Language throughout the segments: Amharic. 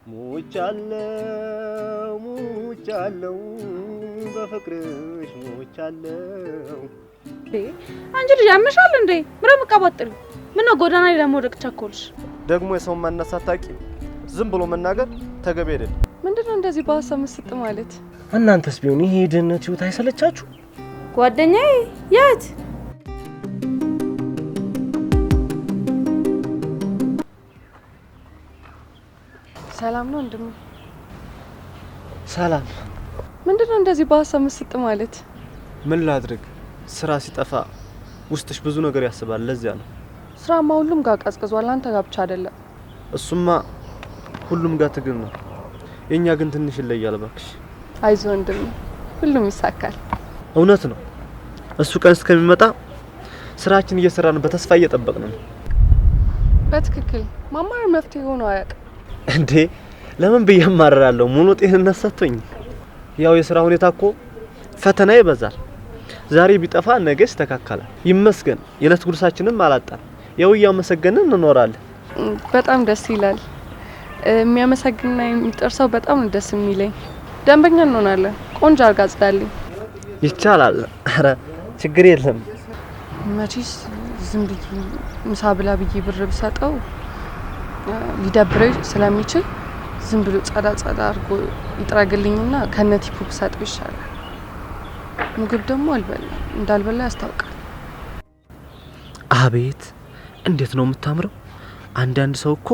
ሙቻለው በፍቅርሽ ሙቻለው። አንቺ ልጅ ያመሻል እንዴ? ምንም ቀባጥሪ ምን ነው ጎዳና ላይ ለመውደቅ ቸኮልሽ? ደግሞ የሰው ማንነሳት ታቂ ዝም ብሎ መናገር ተገቢ አይደለም። ምንድነው እንደዚህ በሀሳብ መስጥ ማለት? እናንተስ ቢሆን ይሄ የድህነት ህይወት አይሰለቻችሁ? ጓደኛዬ የት ሰላም ነው እንደም ሰላም። ምንድነው እንደዚህ በሀሳብ መስጥ ማለት? ምን ላድርግ? ስራ ሲጠፋ ውስጥሽ ብዙ ነገር ያስባል። ለዚያ ነው። ስራማ ሁሉም ጋር ቀዝቅዟል። አንተ ጋር ብቻ አይደለም። እሱማ ሁሉም ጋር ትግል ነው። የኛ ግን ትንሽ ይለያል። እባክሽ አይዞህ ወንድም፣ ሁሉም ይሳካል። እውነት ነው። እሱ ቀን እስከሚመጣ ስራችን እየሰራን በተስፋ እየጠበቅን ነው። በትክክል ማማር መፍትሄ ሆኖ አያውቅም እንዴ? ለምን ብዬ ማረራለሁ? ሙሉ ጤንነት ሰጥቶኝ። ያው የስራ ሁኔታ እኮ ፈተና ይበዛል። ዛሬ ቢጠፋ ነገ ይስተካከላል። ይመስገን የዕለት ጉርሳችንን አላጣን። ያው እያመሰገንን እንኖራለን። በጣም ደስ ይላል። የሚያመሰግንና የሚጠርሰው በጣም ደስ የሚለኝ። ደንበኛ እንሆናለን። ቆንጆ አርጋ አጽዳልኝ። ይቻላል። አረ ችግር የለም። መቼስ ዝም ብዬ ምሳ ብላ ብዬ ብር ብሰጠው ሊደብረው ስለሚችል ዝም ብሎ ጸዳ አድርጎ ይጥረግልኝና ከነቲፑ ብሰጠው ይሻላል። ምግብ ደግሞ አልበላም፣ እንዳልበላ ያስታውቃል። አቤት እንዴት ነው የምታምረው! አንዳንድ ሰው እኮ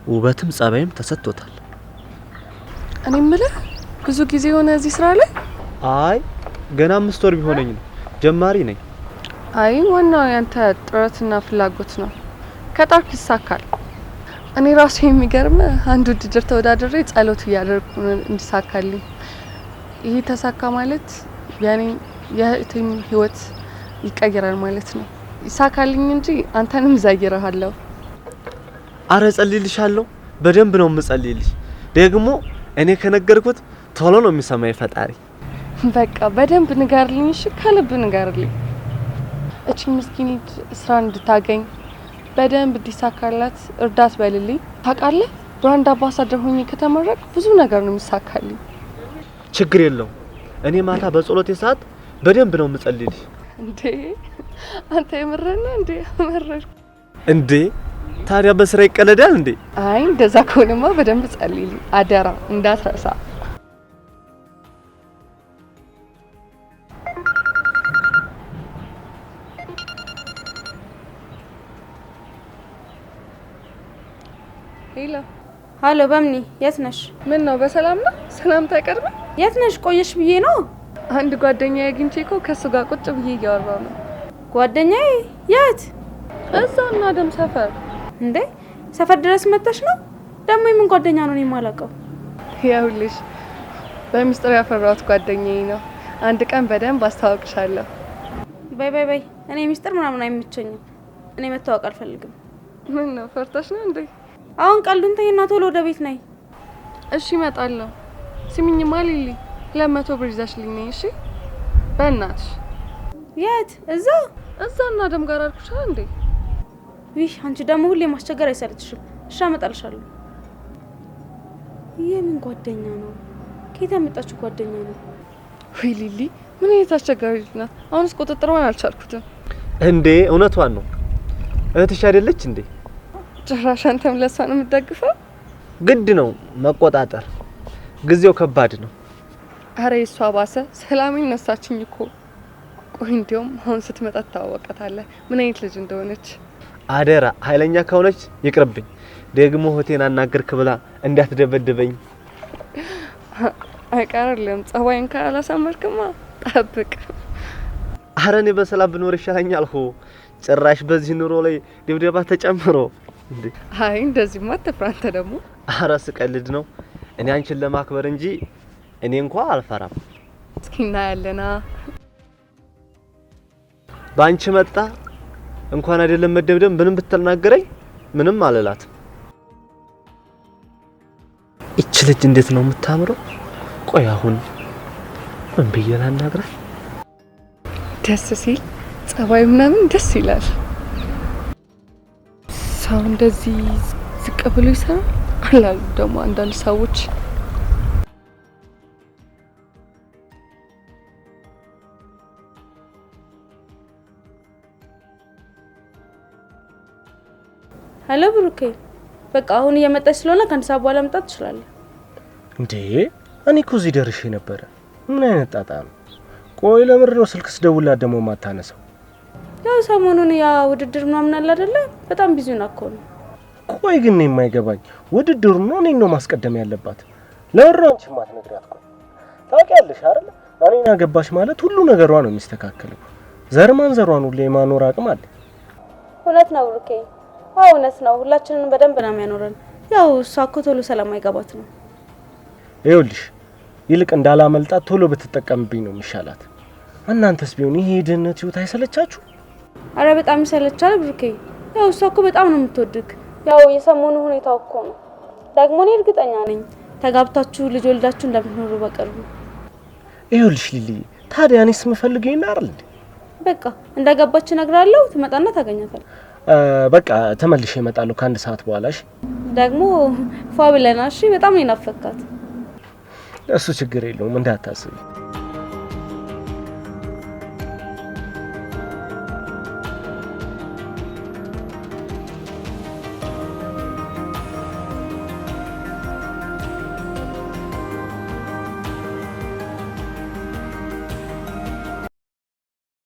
ውበትም ጸባይም ተሰጥቶታል። እኔ የምልህ ብዙ ጊዜ ሆነ እዚህ ስራ ላይ? አይ ገና 5 ወር ቢሆነኝ ነው። ጀማሪ ነኝ። አይ ዋናው ያንተ ጥረትና ፍላጎት ነው። ከጣርክ ይሳካል። እኔ ራሴ የሚገርም አንድ ውድድር ተወዳድሬ ጸሎት እያደረኩ እንዲሳካልኝ። ይሄ ተሳካ ማለት ያኔ የእህቴም ህይወት ይቀየራል ማለት ነው። ይሳካልኝ እንጂ አንተንም ዘይረሃለሁ። አረ ጸልይልሻለሁ። በደንብ ነው የምጸልይልሽ። ደግሞ እኔ ከነገርኩት ቶሎ ነው የሚሰማኝ ፈጣሪ። በቃ በደንብ ንገርልኝ። እሺ ከልብ ንገርልኝ። እቺ ምስኪን ስራ እንድታገኝ በደንብ እንዲሳካላት እርዳት በልልኝ። ታውቃለህ ብራንድ አምባሳደር ሆኜ ከተመረቅ ብዙ ነገር ነው የሚሳካልኝ። ችግር የለውም። እኔ ማታ በጸሎቴ ሰዓት በደንብ ነው የምጸልይልሽ። እንዴ አንተ የምረና እንዴ? አመረር እንዴ ታዲያ በስራ ይቀለዳል እንዴ? አይ እንደዛ ከሆነማ በደንብ ጸልይልኝ አደራ እንዳትረሳ። ሄሎ ሃሎ፣ በምኒ የት ነሽ? ምን ነው በሰላም ነው? ሰላምታ አይቀርም? የት ነሽ? ቆየሽ ብዬ ነው። አንድ ጓደኛዬ አግኝቼ እኮ ከሱ ጋር ቁጭ ብዬ እያወራሁ ነው። ጓደኛዬ የት? እዛና ደም ሰፈር። እንዴ ሰፈር ድረስ መጥተሽ ነው? ደግሞ የምን ጓደኛ ነው የማላውቀው? ያውልሽ በሚስጥር ያፈራሁት ጓደኛዬ ነው። አንድ ቀን በደንብ አስተዋውቅሻለሁ። በይ በይ በይ፣ እኔ ሚስጥር ምናምን አይመቸኝም። እኔ መታወቅ አልፈልግም። ምን ነው ፈርተሽ ነው እንዴ? አሁን ቀልዱን ተይና ቶሎ ወደ ቤት ነይ። እሺ እመጣለሁ። ስሚኝማ ሊሊ 200 ብር ይዘሽልኝ ነይ እሺ? በእናትሽ። የት? እዛና ደም ጋር አልኩሽ እንዴ? ይህ አንቺ ደግሞ ሁሌ ማስቸገር አይሰለችሽም? እሺ አመጣልሻለሁ። የምን ጓደኛ ነው? ከየት ያመጣችው ጓደኛ ነው? ወይ ሊሊ ምን አይነት አስቸጋሪ ናት? አሁንስ ቁጥጥሯን አልቻልኩትም። እንዴ እውነቷን ነው። እህትሽ አይደለች እንዴ? ጭራሽ አንተም ለሷ ነው የምትደግፈው? ግድ ነው መቆጣጠር። ጊዜው ከባድ ነው። አረ የሷ ባሰ። ሰላሜን ነሳችኝ እኮ። ቆይ እንዲያውም አሁን ስትመጣ ታወቀታለህ ምን አይነት ልጅ እንደሆነች። አደራ ኃይለኛ ከሆነች ይቅርብኝ። ደግሞ ሆቴን አናገርክ ብላ እንዳትደበድበኝ። አይቀርልም። ጸባይን ካላሳመርክማ ጠብቅ። አረ እኔ በሰላም ብኖር ይሻለኛል እኮ። ጭራሽ በዚህ ኑሮ ላይ ድብደባ ተጨምሮ እንዴ! አይ እንደዚህማ አትፍራ አንተ ደግሞ። አረ ስቀልድ ነው። እኔ አንቺን ለማክበር እንጂ እኔ እንኳን አልፈራም። እስኪና ያለና ባንቺ መጣ እንኳን አይደለም መደብደብ ምንም ብትናገረኝ ምንም አልላትም። እቺ ልጅ እንዴት ነው የምታምረው! ቆይ አሁን ምን ብዬ ላናግራት? ደስ ሲል ጸባይ ምናምን ደስ ይላል። ሰው እንደዚህ ዝቅ ብሎ ይሰራል። አላሉ ደግሞ አንዳንድ ሰዎች ሄሎ ብሩኬ፣ በቃ አሁን እየመጣች ስለሆነ ከአንድ ሰዓት በኋላ መምጣት ትችላለህ። እንዴ እኔ እኮ እዚህ ደርሼ ነበረ። ምን አይነት ጣጣ ነው? ቆይ ለምንድን ነው ስልክ ስደውልላት ደግሞ ማታነሳው? ያው ሰሞኑን ያ ውድድር ምናምን አለ አይደለ? በጣም ቢዚ ነው እኮ ነው። ቆይ ግን የማይገባኝ ውድድሩ ነው እኔን ነው ማስቀደም ያለባት? ለወራንቺ ማትነግራት እኮ ታውቂያለሽ አይደል? እኔን አገባሽ ማለት ሁሉ ነገሯ ነው የሚስተካከለው። ዘርማን ዘሯን ሁሉ የማኖር አቅም አለ። እውነት ነው ብሩኬ፣ አዎ እውነት ነው። ሁላችንንም በደንብ ነው የሚያኖረን። ያው እሷ እኮ ቶሎ ሰላም አይገባት ነው። ይኸውልሽ ይልቅ እንዳላመልጣት ቶሎ ብትጠቀምብኝ ነው የሚሻላት። እናንተስ ቢሆን ይሄ የድህነት ህይወት አይሰለቻችሁ? አረ በጣም ይሰለቻል ብሩኬ። ያው እሷ እኮ በጣም ነው የምትወድክ። ያው የሰሞኑ ሁኔታው እኮ ነው። ደግሞ እኔ እርግጠኛ ነኝ ተጋብታችሁ ልጅ ወልዳችሁ እንደምትኖሩ በቅርቡ። ይኸውልሽ ሊሊ፣ ታዲያ እኔስ የምፈልገው ይሄን አይደል እንዴ? በቃ እንደገባች እነግራለሁ። ትመጣና ታገኛታለህ። በቃ ተመልሼ እመጣለሁ ከአንድ ሰዓት በኋላ። እሺ? ደግሞ ፏ ብለና። እሺ? በጣም ነው የናፈካት። እሱ ችግር የለውም እንዳታስቢ።